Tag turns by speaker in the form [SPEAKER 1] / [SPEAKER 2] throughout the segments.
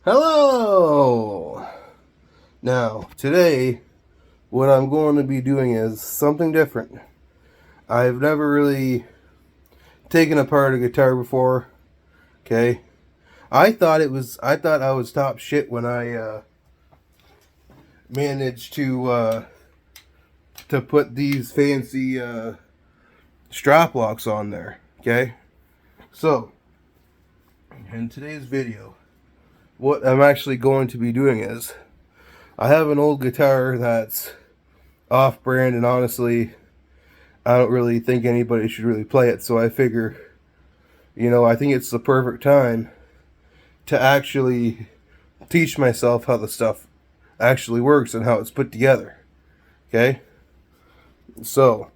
[SPEAKER 1] Hello! Now, today, what I'm going to be doing is something different. I've never really taken apart a guitar before, okay? I thought I was top shit when I managed to put these fancy strap locks on there, okay? So, in today's video, what I'm actually going to be doing is, I have an old guitar that's off-brand, and honestly, I don't really think anybody should really play it. So I figure, I think it's the perfect time to actually teach myself how the stuff actually works and how it's put together. Okay? So,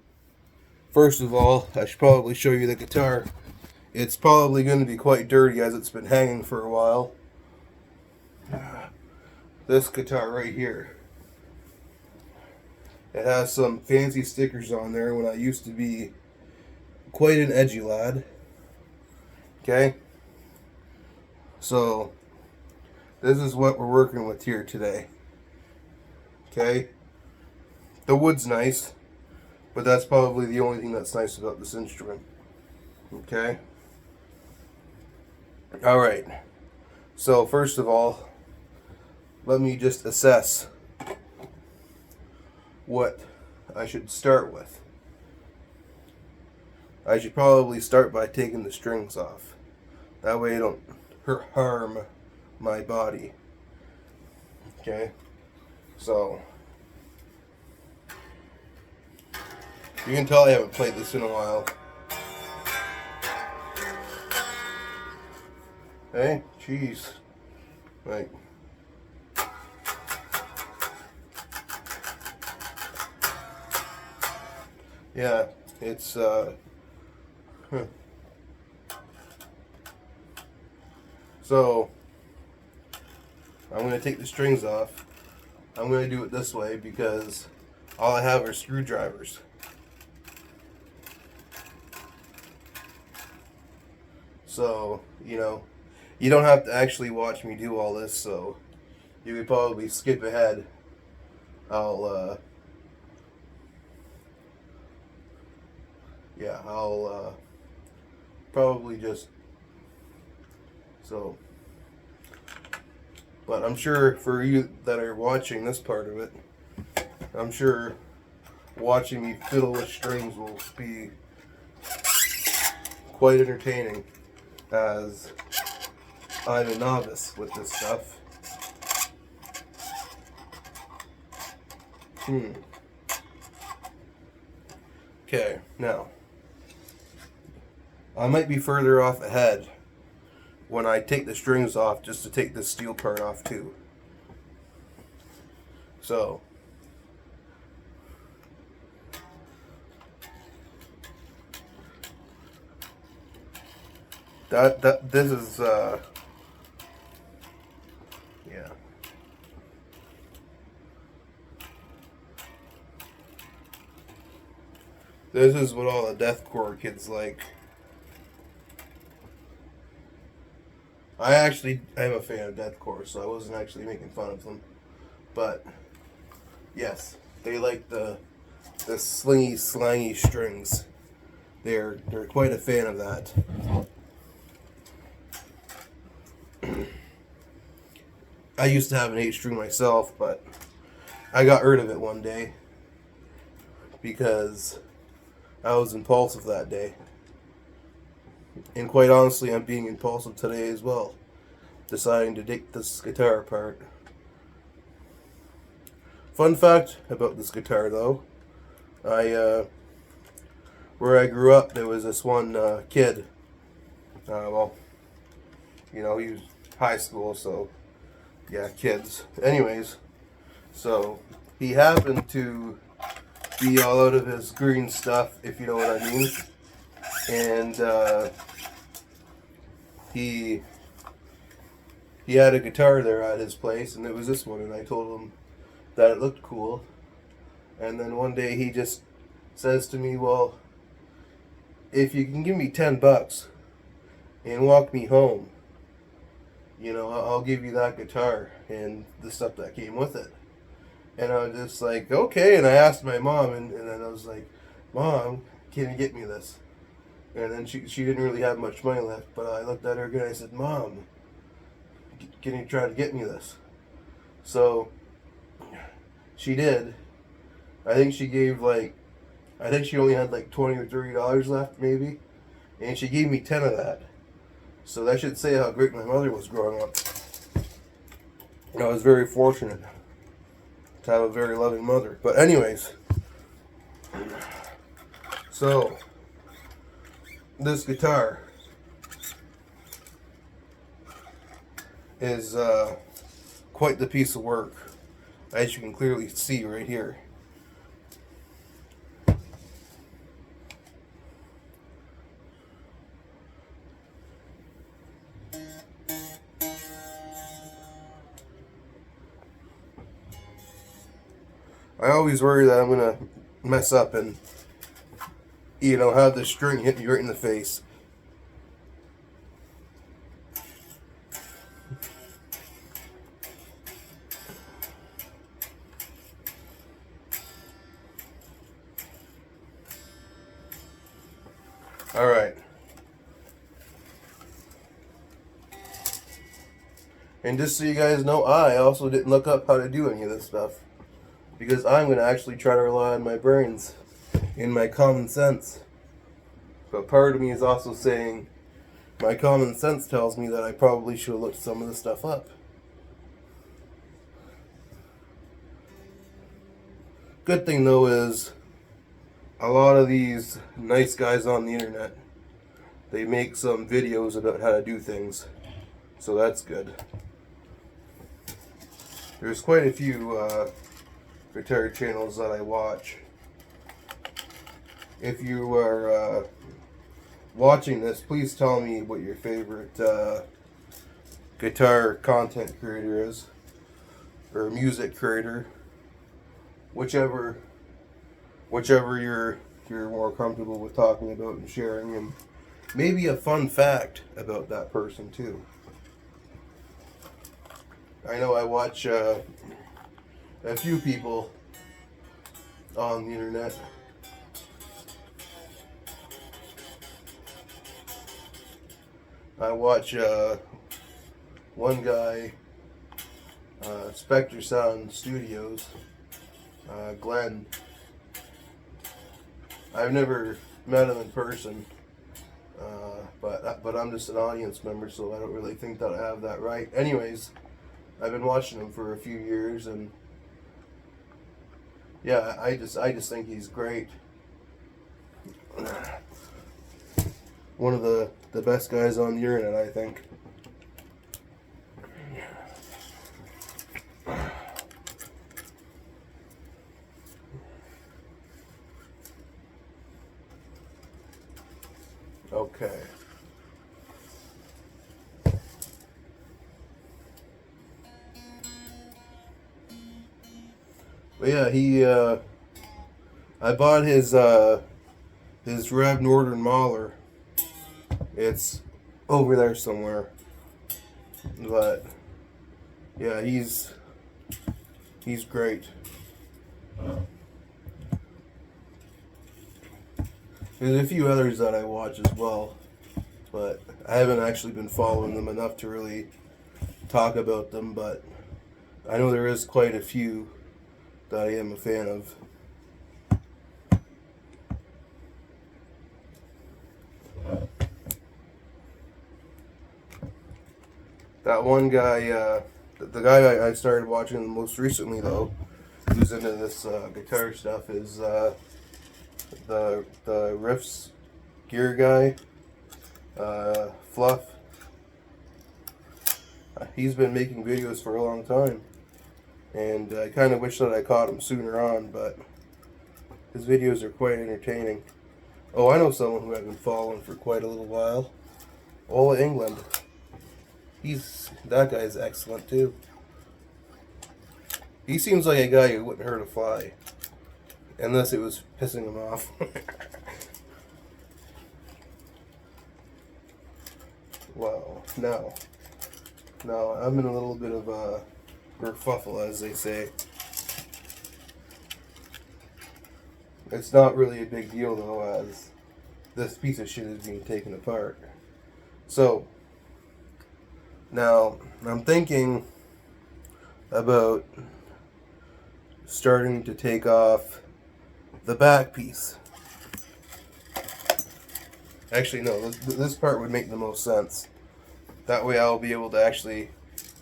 [SPEAKER 1] first of all, I should probably show you the guitar. It's probably going to be quite dirty as it's been hanging for a while. This guitar right here. It has some fancy stickers on there when I used to be quite an edgy lad. Okay? So, this is what we're working with here today. Okay? The wood's nice, but that's probably the only thing that's nice about this instrument. Okay? Alright. So, first of all, let me just assess what I should start with. I should probably start by taking the strings off. That way I don't harm my body. Okay? So, you can tell I haven't played this in a while. Hey, jeez. Right. Yeah, it's, So, I'm going to take the strings off. I'm going to do it this way because all I have are screwdrivers. So, you don't have to actually watch me do all this, so you could probably skip ahead. I'll probably just, so, but I'm sure for you that are watching this part of it, I'm sure watching me fiddle with strings will be quite entertaining, as I'm a novice with this stuff. Okay, now, I might be further off ahead when I take the strings off, just to take this steel part off too. So, this is yeah. This is what all the deathcore kids like. I actually am a fan of deathcore, so I wasn't actually making fun of them. But yes, they like the slingy, slangy strings. They're quite a fan of that. I used to have an 8-string myself, but I got rid of it one day because I was impulsive that day. And quite honestly, I'm being impulsive today as well, deciding to take this guitar apart. Fun fact about this guitar, though, where I grew up, there was this one kid. He was high school, so yeah, kids. Anyways, so he happened to be all out of his green stuff, if you know what I mean, and he had a guitar there at his place, and it was this one, and I told him that it looked cool. And then one day he just says to me, well, if you can give me $10 and walk me home, you know, I'll give you that guitar and the stuff that came with it. And I was just like, okay. And I asked my mom, and then I was like, Mom, can you get me this? And then she didn't really have much money left, but I looked at her again and I said, Mom, can you try to get me this? So she did. I think she gave I think she only had like $20 or $30 left, maybe. And she gave me 10 of that. So that should say how great my mother was growing up. And I was very fortunate to have a very loving mother. But anyways, so this guitar is quite the piece of work, as you can clearly see right here. I always worry that I'm gonna mess up and, you know, have the string hit me right in the face. All right. And just so you guys know, I also didn't look up how to do any of this stuff, because I'm going to actually try to rely on my brains and my common sense. But part of me is also saying my common sense tells me that I probably should have looked some of this stuff up. Good thing though is a lot of these nice guys on the internet, they make some videos about how to do things. So that's good. There's quite a few guitar channels that I watch. If you are watching this, please tell me what your favorite guitar content creator is, or music creator, whichever you're more comfortable with talking about and sharing, and maybe a fun fact about that person too. I know I watch a few people on the internet. I watch one guy, Spectre Sound Studios, Glenn. I've never met him in person, but I'm just an audience member, so I don't really think that I have that right. Anyways, I've been watching him for a few years, and yeah, I just think he's great. One of the best guys on the internet, I think. Okay. But yeah, I bought his Rev Northern Mahler. It's over there somewhere. But yeah, he's great. There's a few others that I watch as well, but I haven't actually been following them enough to really talk about them, but I know there is quite a few that I am a fan of. That one guy, the guy I started watching most recently though, who's into this guitar stuff, is the Riffs Gear guy, Fluff. He's been making videos for a long time, and I kind of wish that I caught him sooner on, but his videos are quite entertaining. Oh, I know someone who I've been following for quite a little while. Ola England. That guy's excellent too. He seems like a guy who wouldn't hurt a fly, unless it was pissing him off. Wow. Now, Now, I'm in a little bit of a kerfuffle, as they say. It's not really a big deal, though, as this piece of shit is being taken apart. So, now, I'm thinking about starting to take off the back piece. Actually, no, this part would make the most sense. That way I'll be able to actually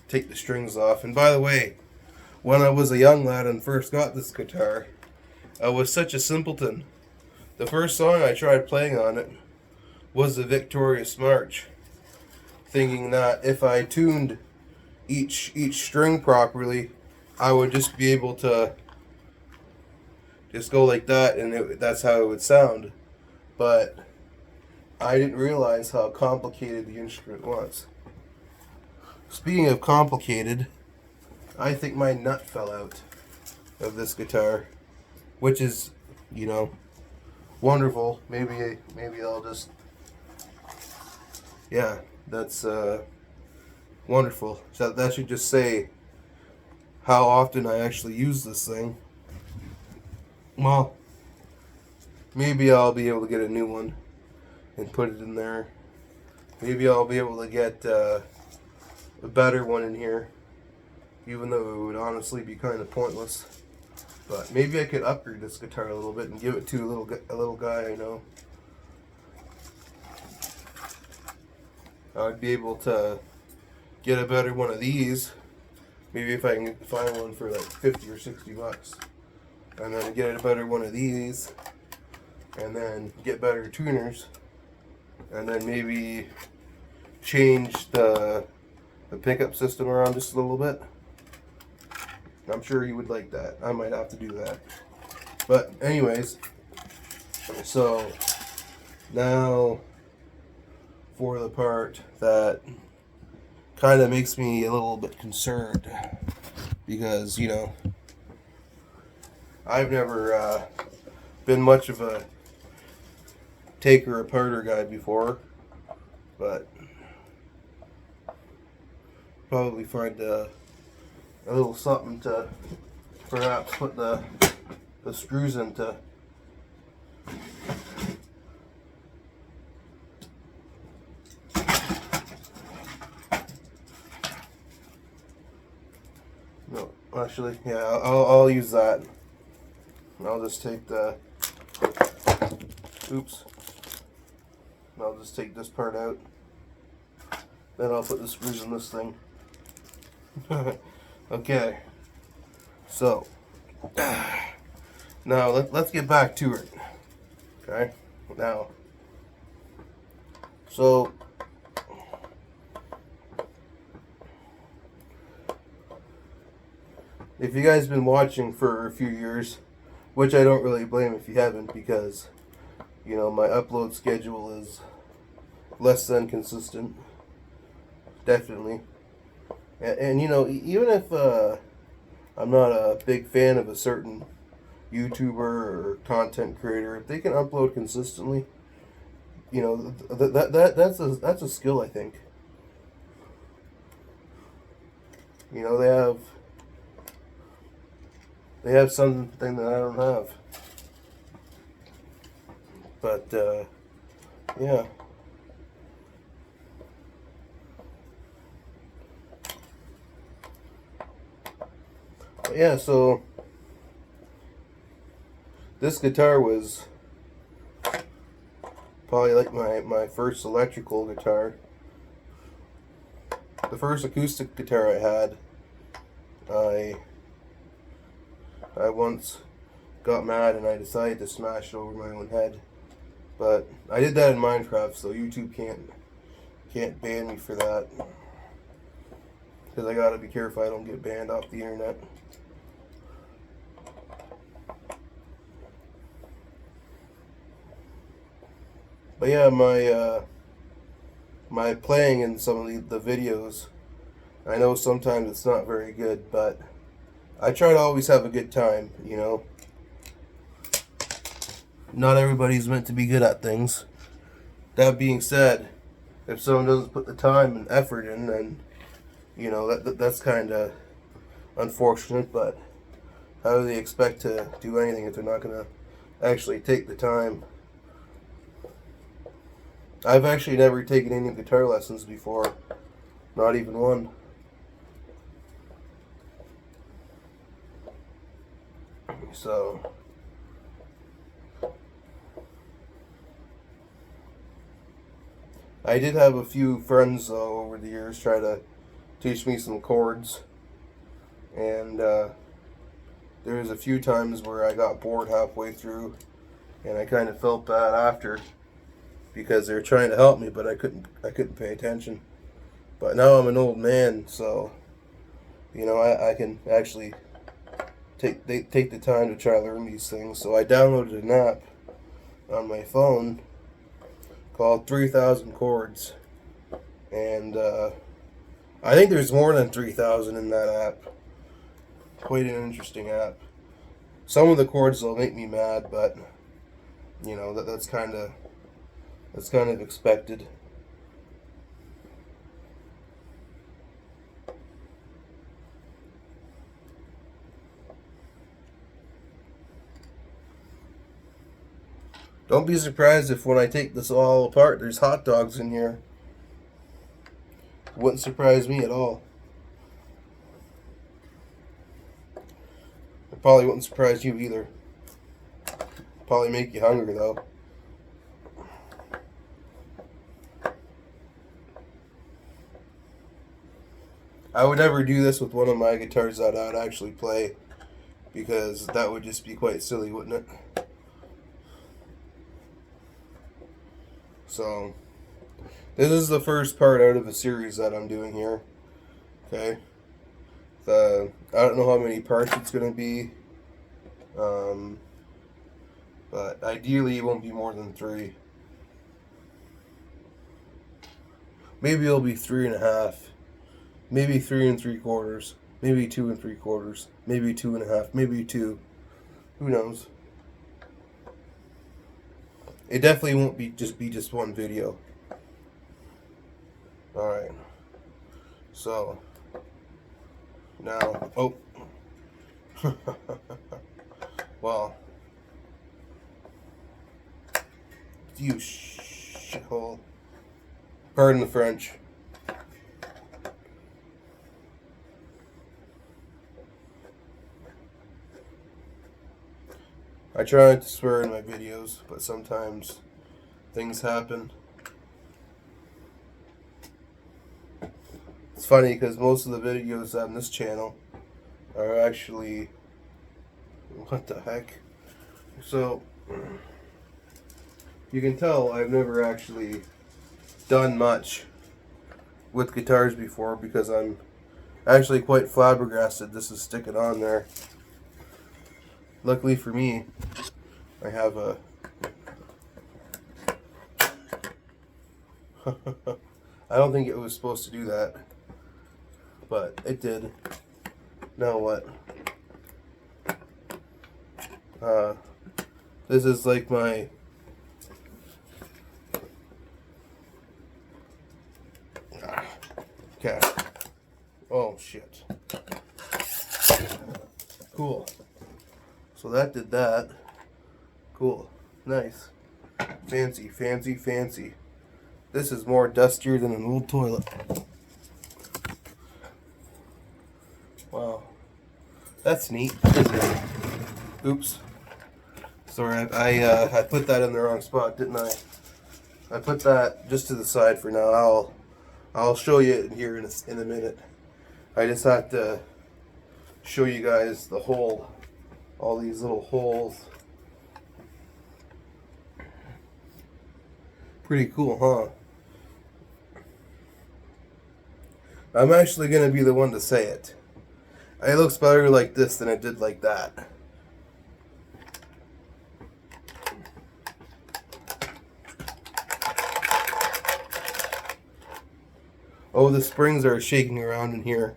[SPEAKER 1] take the strings off. And by the way, when I was a young lad and first got this guitar, I was such a simpleton. The first song I tried playing on it was the Victorious March, thinking that if I tuned each string properly, I would just be able to just go like that, and that's how it would sound. But I didn't realize how complicated the instrument was. Speaking of complicated, I think my nut fell out of this guitar, which is, you know, wonderful. Maybe I'll just, yeah, that's wonderful. So that should just say how often I actually use this thing. Well, maybe I'll be able to get a new one and put it in there. Maybe I'll be able to get a better one in here, even though it would honestly be kind of pointless. But maybe I could upgrade this guitar a little bit and give it to a little guy I know. I'd be able to get a better one of these. Maybe if I can find one for like 50 or 60 bucks. And then get a better one of these. And then get better tuners. And then maybe change the pickup system around just a little bit. I'm sure he would like that. I might have to do that. But anyways, so now for the part that kind of makes me a little bit concerned, because, you know, I've never been much of a taker aparter guy before, but probably find a little something to perhaps put the screws into. No, actually, yeah, I'll use that. I'll just take the, oops, I'll just take this part out. Then I'll put the screws in this thing. Okay, so now let's get back to it. Okay, now, so if you guys have been watching for a few years, which I don't really blame if you haven't, because, you know, my upload schedule is less than consistent, definitely. And you know, even if I'm not a big fan of a certain YouTuber or content creator, if they can upload consistently, you know, that's a skill, I think. You know, they have something that I don't have. But yeah. Yeah, so this guitar was probably like my first electrical guitar. The first acoustic guitar I had, I once got mad and I decided to smash it over my own head. But I did that in Minecraft, so YouTube can't ban me for that. Because I gotta be careful I don't get banned off the internet. But yeah, my playing in some of the videos, I know sometimes it's not very good, but I try to always have a good time, you know. Not everybody's meant to be good at things. That being said, if someone doesn't put the time and effort in, then, You know, that's kind of unfortunate, but how do they expect to do anything if they're not going to actually take the time? I've actually never taken any guitar lessons before, not even one. So I did have a few friends though over the years try to teach me some chords, and there was a few times where I got bored halfway through, and I kind of felt bad after because they were trying to help me, but I couldn't pay attention. But now I'm an old man, so you know I can actually take the time to try to learn these things. So I downloaded an app on my phone called 3,000 Chords, and I think there's more than 3,000 in that app. Quite an interesting app. Some of the chords will make me mad, but you know that's kind of expected. Don't be surprised if when I take this all apart, there's hot dogs in here. Wouldn't surprise me at all. It probably wouldn't surprise you either. Probably make you hungry though. I would never do this with one of my guitars that I'd actually play, because that would just be quite silly, wouldn't it? So, this is the first part out of a series that I'm doing here. Okay. I don't know how many parts it's going to be. But ideally it won't be more than 3. Maybe it'll be 3.5. Maybe 3 3/4. Maybe 2 3/4. Maybe 2.5. Maybe 2. Who knows? It definitely won't be just one video. Alright. So now, oh. Well, you shithole. Pardon the French. I try not to swear in my videos, but sometimes things happen. It's funny because most of the videos on this channel are actually... What the heck? So, you can tell I've never actually done much with guitars before, because I'm actually quite flabbergasted this is sticking on there. Luckily for me, I have a... I don't think it was supposed to do that, but it did. Now what? This is like my... Okay. Oh, shit. Cool. So that did that. Cool. Nice. Fancy, fancy, fancy. This is more dustier than an old toilet. Wow. That's neat, isn't it? Oops. Sorry, I put that in the wrong spot, didn't I? I put that just to the side for now. I'll show you it here in a minute. I just have to show you guys the hole. All these little holes. Pretty cool, huh? I'm actually going to be the one to say it. It looks better like this than it did like that. Oh, the springs are shaking around in here.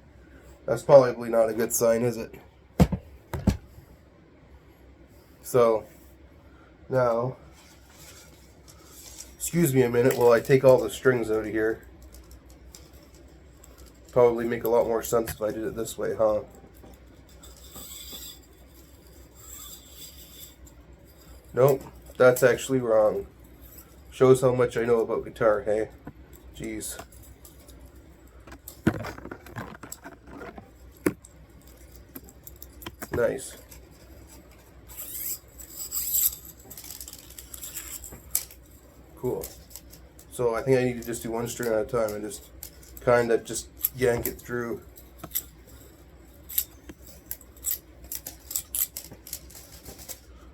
[SPEAKER 1] That's probably not a good sign, is it? So, now, excuse me a minute while I take all the strings out of here. Probably make a lot more sense if I did it this way, huh? Nope, that's actually wrong. Shows how much I know about guitar, hey? Jeez. Nice. Cool. So I think I need to just do one string at a time and just kind of just yank it through.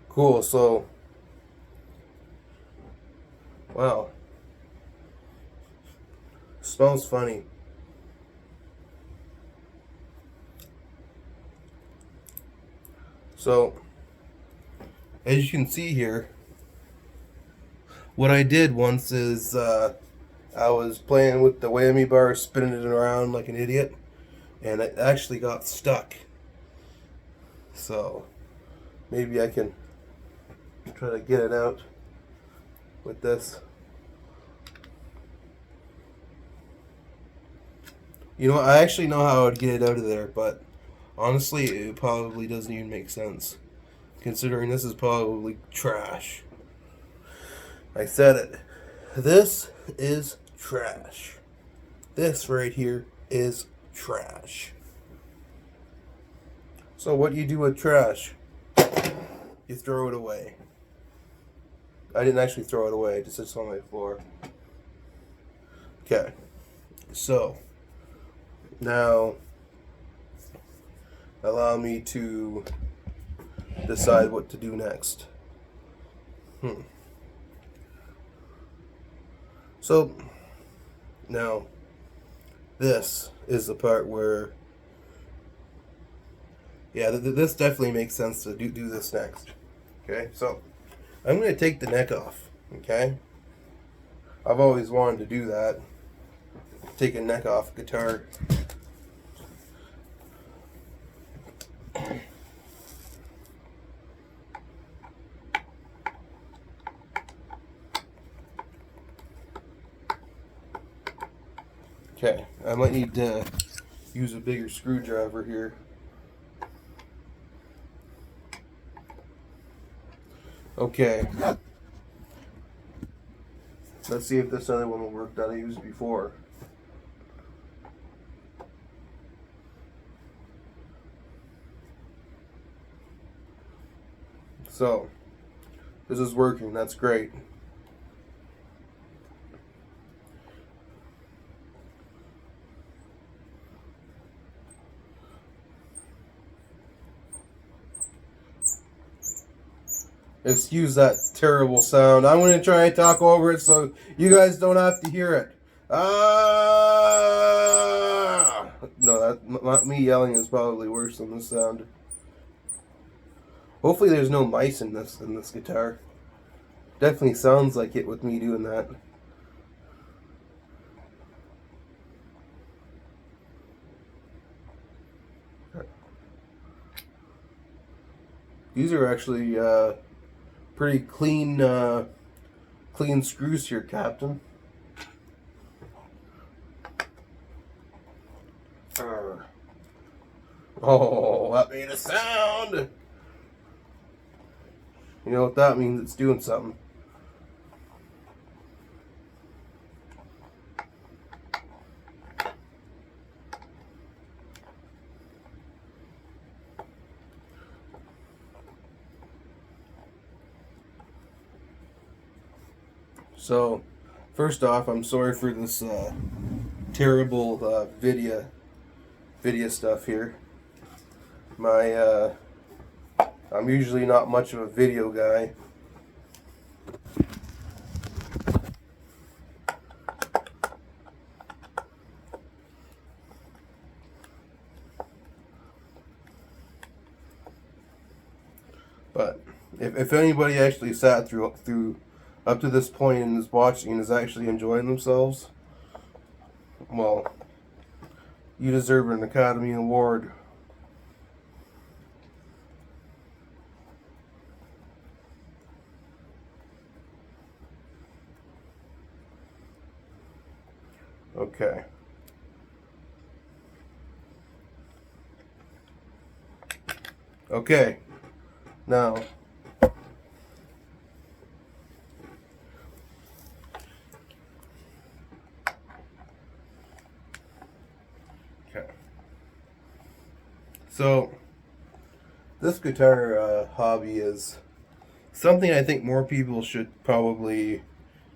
[SPEAKER 1] Cool, so wow. Smells funny. So, as you can see here, what I did once is I was playing with the whammy bar, spinning it around like an idiot, and it actually got stuck. So, maybe I can try to get it out with this. You know, I actually know how I would get it out of there, but honestly, it probably doesn't even make sense, considering this is probably trash. I said it. This is trash. This right here is trash. So what do you do with trash? You throw it away. I didn't actually throw it away, it just sits on my floor. Okay. So now allow me to decide what to do next. So now this is the part where, yeah, this definitely makes sense to do this next. Okay, so I'm going to take the neck off. Okay, I've always wanted to do that. Take a neck off guitar. Okay, I might need to use a bigger screwdriver here. Okay. Let's see if this other one will work that I used before. So, this is working, that's great. Excuse that terrible sound. I'm going to try and talk over it so you guys don't have to hear it. Ah! No, me yelling is probably worse than the sound. Hopefully there's no mice in this guitar. Definitely sounds like it with me doing that. These are actually pretty clean clean screws here, Captain. Oh, that made a sound! You know what that means? It's doing something. So, first off, I'm sorry for this terrible video stuff here. I'm usually not much of a video guy. But if anybody actually sat through up to this point and is watching and is actually enjoying themselves, well, you deserve an Academy Award. Okay. Okay, now okay. So this guitar hobby is something I think more people should probably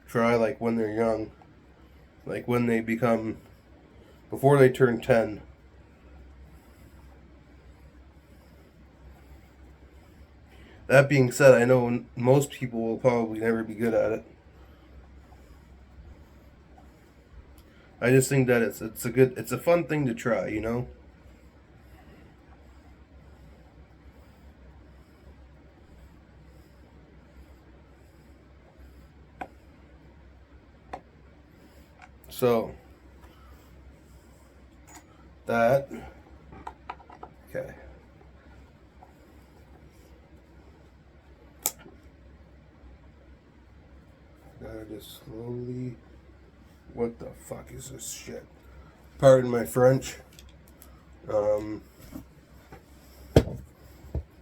[SPEAKER 1] try, like when they're young, like when they become, before they turn 10. That being said, I know most people will probably never be good at it. I just think that it's a fun thing to try, you know? So that okay. Gotta just slowly. What the fuck is this shit? Pardon my French. Um,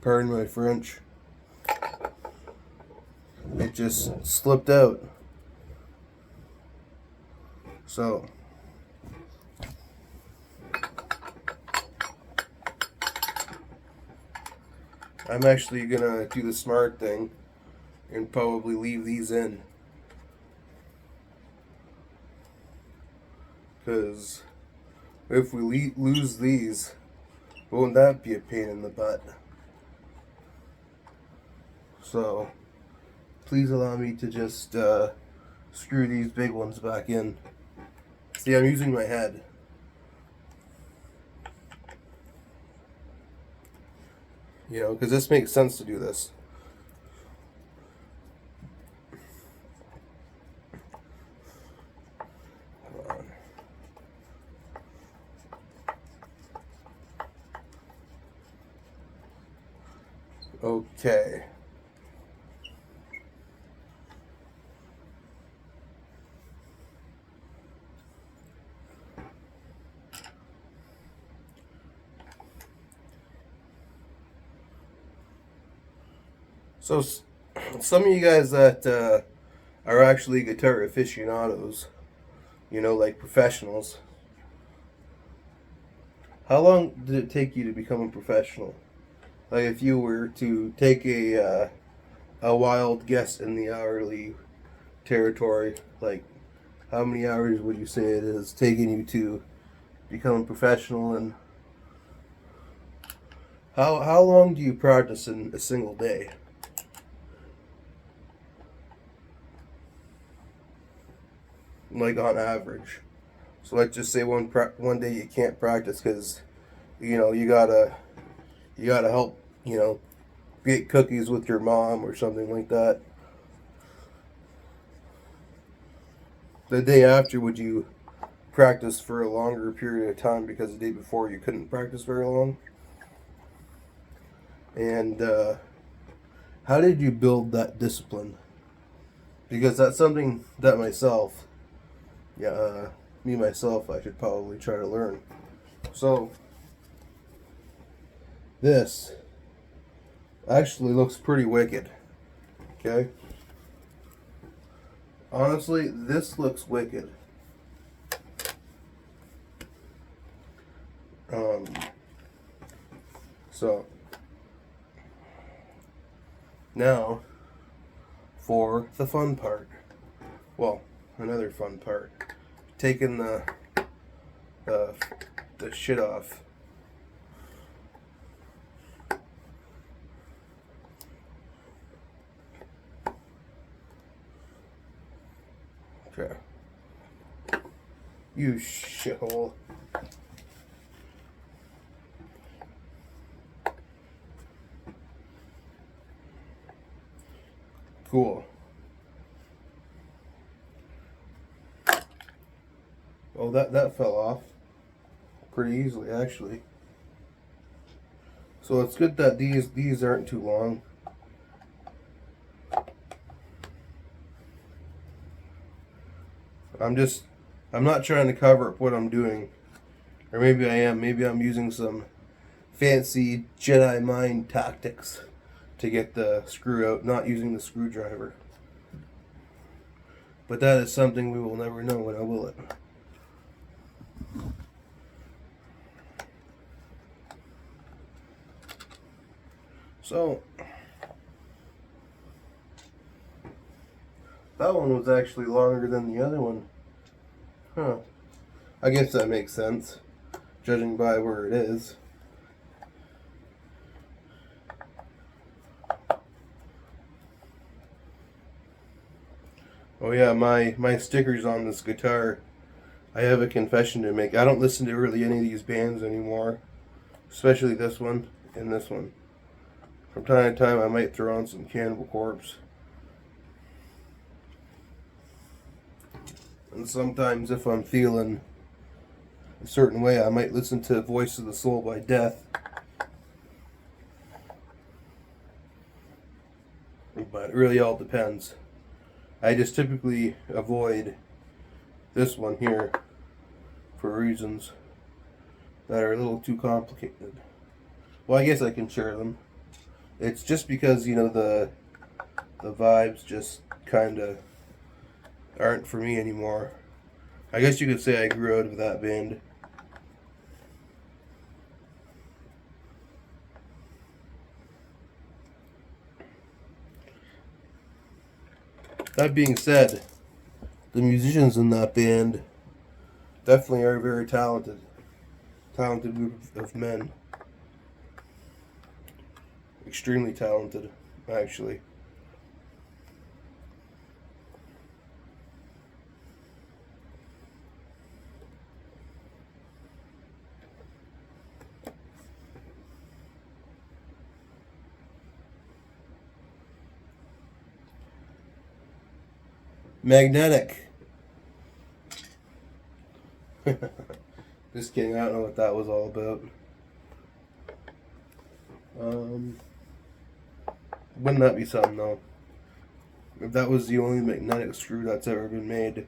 [SPEAKER 1] Pardon my French. It just slipped out. So I'm actually gonna do the smart thing and probably leave these in. Because if we lose these, won't that be a pain in the butt? So please allow me to just screw these big ones back in. See, I'm using my head. You know, because this makes sense to do this. Okay. So some of you guys that are actually guitar aficionados, you know, like professionals, how long did it take you to become a professional? Like if you were to take a wild guess in the hourly territory, like how many hours would you say it is taking you to become a professional, and how long do you practice in a single day? Like on average. So let's just say one day you can't practice because you know you gotta help, you know, get cookies with your mom or something like that. The day after, would you practice for a longer period of time because the day before you couldn't practice very long? And how did you build that discipline? Because that's something that me myself, I should probably try to learn. So this actually looks pretty wicked. Okay. Honestly, this looks wicked. Um, so now for the fun part. Well, another fun part. Taking the shit off. Okay. You shithole. Cool. Oh, that fell off pretty easily, actually. So it's good that these aren't too long. I'm not trying to cover up what I'm doing, or maybe I am. Maybe I'm using some fancy Jedi mind tactics to get the screw out, not using the screwdriver. But that is something we will never know, now will it? So, that one was actually longer than the other one. Huh. I guess that makes sense, judging by where it is. Oh yeah, my stickers on this guitar. I have a confession to make. I don't listen to really any of these bands anymore, especially this one and this one. From time to time, I might throw on some Cannibal Corpse. And sometimes, if I'm feeling a certain way, I might listen to Voice of the Soul by Death. But it really all depends. I just typically avoid this one here for reasons that are a little too complicated. Well, I guess I can share them. It's just because, you know, the vibes just kind of aren't for me anymore. I guess you could say I grew out of that band. That being said, the musicians in that band definitely are very talented. Talented group of men. Extremely talented, actually. Magnetic. Just kidding, I don't know what that was all about. Wouldn't that be something though? If that was the only magnetic screw that's ever been made,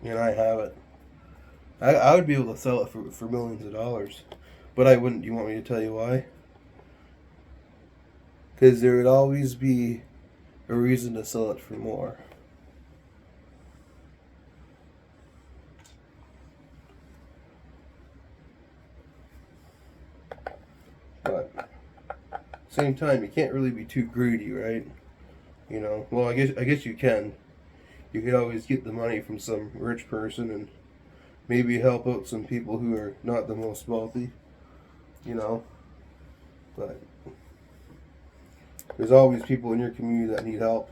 [SPEAKER 1] and I have it, I would be able to sell it for millions of dollars. But I wouldn't. You want me to tell you why? Because there would always be a reason to sell it for more. But same time, you can't really be too greedy, right? You know. Well, I guess you can. You could always get the money from some rich person and maybe help out some people who are not the most wealthy. You know. But there's always people in your community that need help.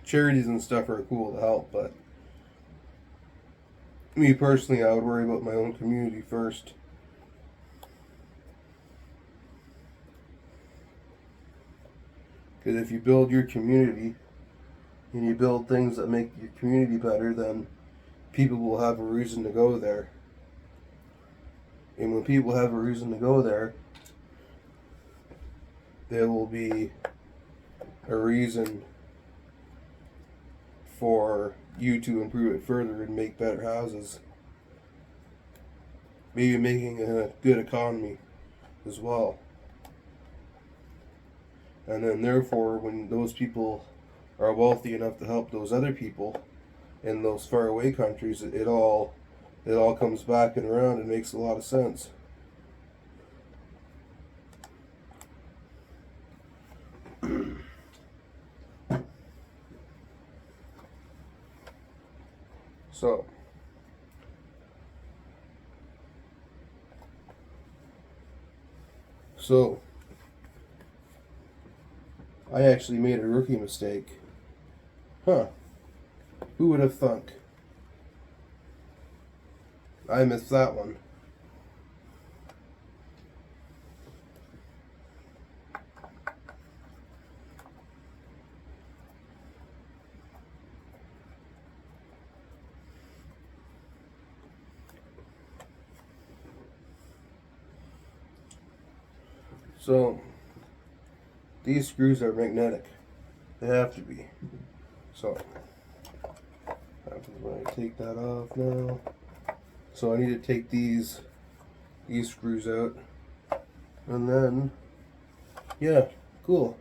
[SPEAKER 1] Charities and stuff are cool to help, but me personally, I would worry about my own community first. Because if you build your community and you build things that make your community better, then people will have a reason to go there. And when people have a reason to go there, there will be a reason for you to improve it further and make better houses. Maybe making a good economy as well. And then therefore, when those people are wealthy enough to help those other people in those faraway countries, it all comes back and around and makes a lot of sense. So I actually made a rookie mistake. Huh. Who would have thunk? I missed that one. So, these screws are magnetic. They have to be. So, what happens when I take that off now? So I need to take these screws out, and then yeah, cool.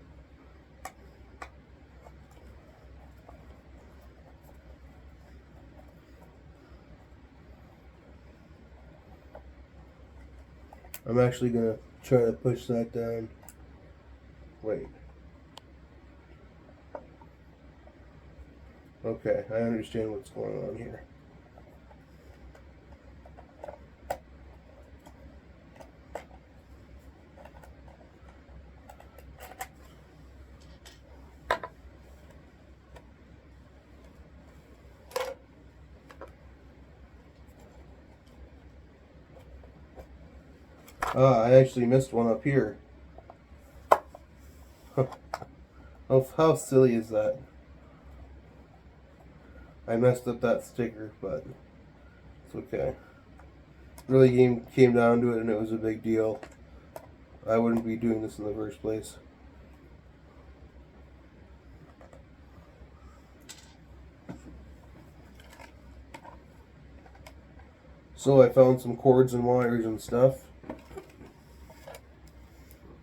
[SPEAKER 1] I'm actually gonna try to push that down. Wait. Okay, I understand what's going on here. Ah, I actually missed one up here. How silly is that? I messed up that sticker, but it's okay. Really came down to it, and it was a big deal. I wouldn't be doing this in the first place. So I found some cords and wires and stuff.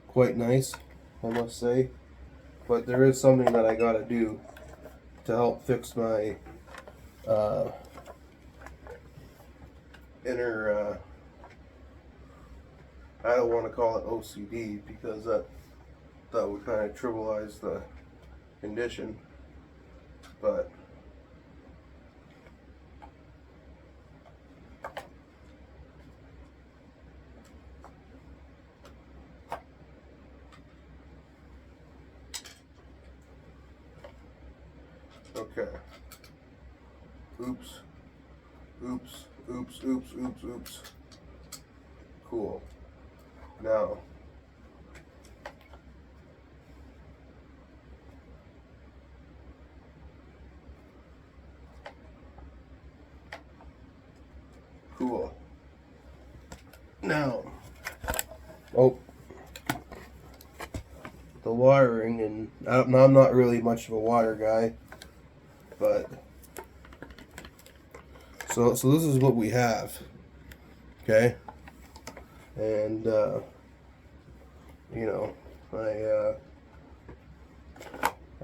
[SPEAKER 1] Quite nice, I must say. But there is something that I gotta do to help fix my inner, I don't want to call it OCD, because that would kind of trivialize the condition. But okay. Oops. Oops. Oops. Oops. Oops. Oops. Cool. Now, cool. Now, oh, the wiring, and I'm not really much of a wire guy, but so this is what we have, okay, and you know,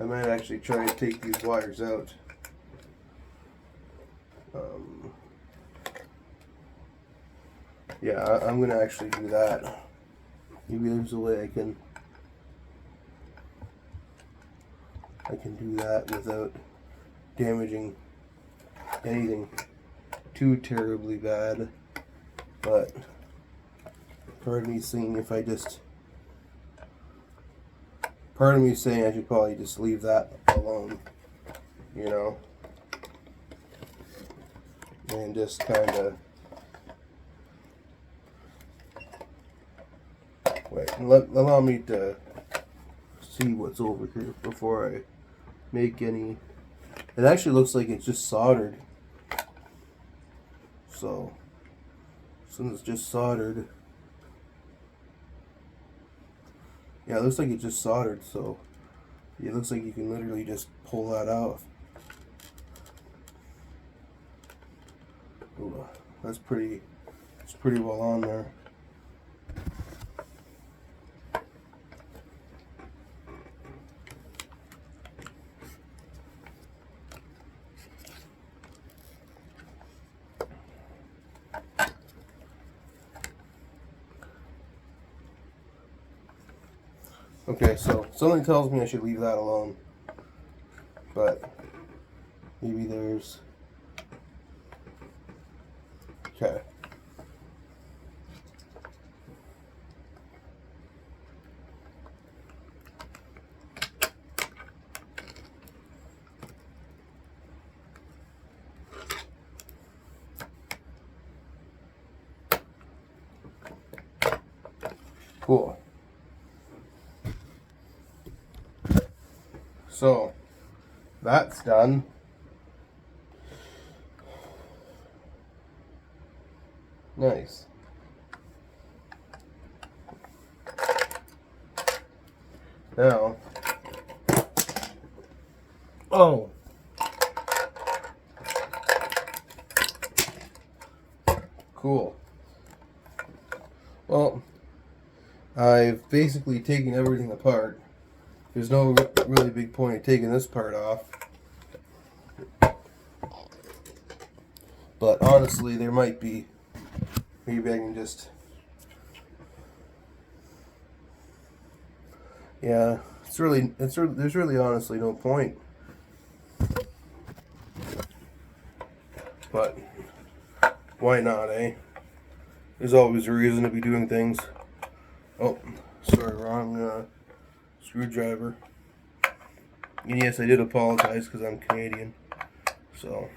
[SPEAKER 1] I might actually try to take these wires out. Yeah, I'm gonna actually do that. Maybe there's a way I can do that without damaging anything too terribly bad. But part of me saying I should probably just leave that alone, you know, and just kind of wait and allow me to see what's over here before I make any. It actually looks like it's just soldered. So since it's just soldered, yeah, it looks like it's just soldered, so it looks like you can literally just pull that out. Ooh, it's pretty well on there. Okay, so something tells me I should leave that alone, but maybe there's, okay. Cool. So that's done. Nice. Now, Cool. Well, I've basically taken everything apart. There's no really big point in taking this part off. But honestly, there might be. Maybe I can just... Yeah, there's really honestly no point. But why not, eh? There's always a reason to be doing things. Oh, sorry, wrong screwdriver. And yes, I did apologize because I'm Canadian. So,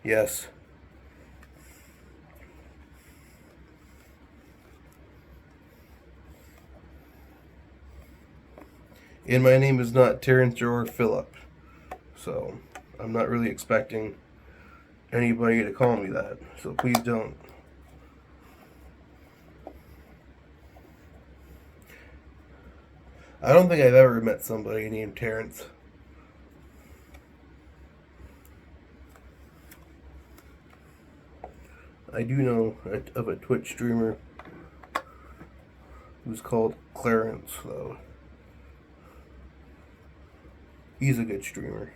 [SPEAKER 1] yes. And my name is not Terrence or Philip. So, I'm not really expecting anybody to call me that. So, please don't. I don't think I've ever met somebody named Terrence. I do know of a Twitch streamer who's called Clarence, though. He's a good streamer.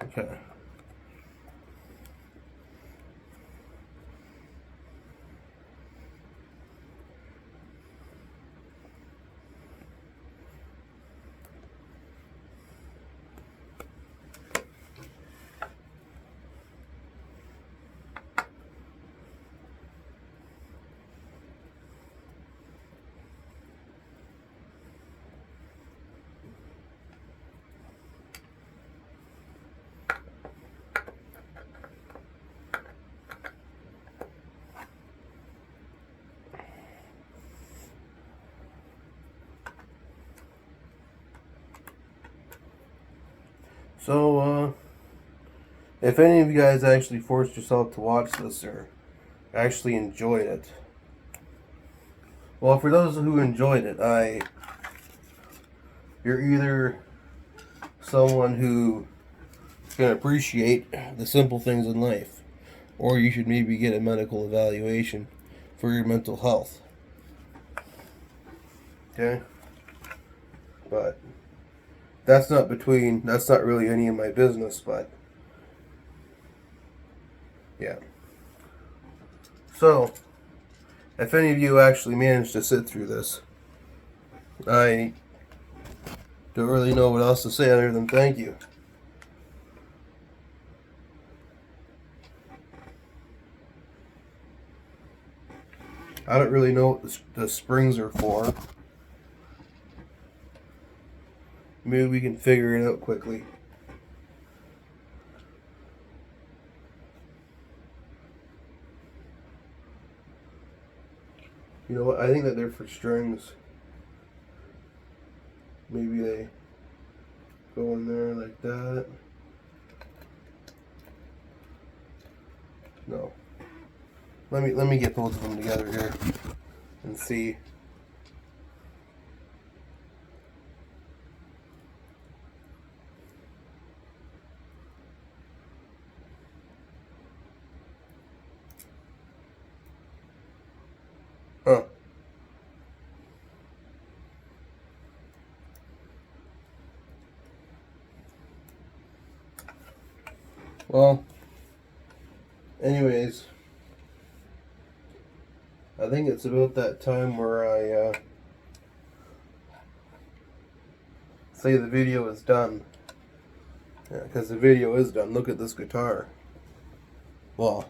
[SPEAKER 1] Okay. So, if any of you guys actually forced yourself to watch this or actually enjoyed it, well, for those who enjoyed it, you're either someone who can appreciate the simple things in life, or you should maybe get a medical evaluation for your mental health. Okay? But that's not really any of my business, but yeah. So, if any of you actually managed to sit through this, I don't really know what else to say other than thank you. I don't really know what the springs are for. Maybe we can figure it out quickly. You know what? I think that they're for strings. Maybe they go in there like that. No. Let me get both of them together here and see. Huh. Well, anyways, I think it's about that time where I say the video is done. Yeah, because the video is done. Look at this guitar. Well,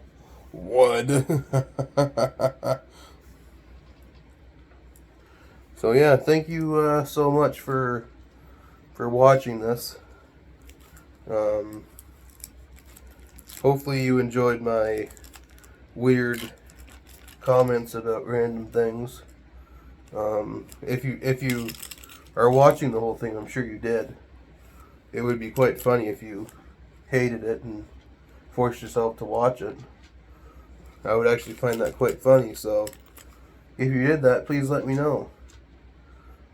[SPEAKER 1] wood. So yeah, thank you so much for watching this. Hopefully you enjoyed my weird comments about random things. If you are watching the whole thing, I'm sure you did. It would be quite funny if you hated it and forced yourself to watch it. I would actually find that quite funny, so If you did that, please let me know.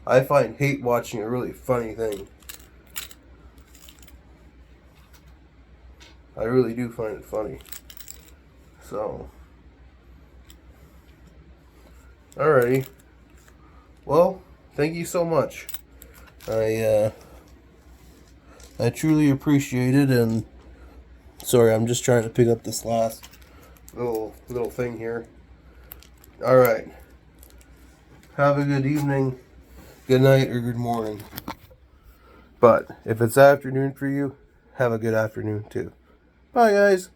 [SPEAKER 1] I find hate watching a really funny thing. I really do find it funny. So, alrighty. Well, thank you so much. I truly appreciate it, and sorry, I'm just trying to pick up this last little thing here. Alright. Have a good evening, good night, or good morning. But if it's afternoon for you, have a good afternoon too. Bye, guys.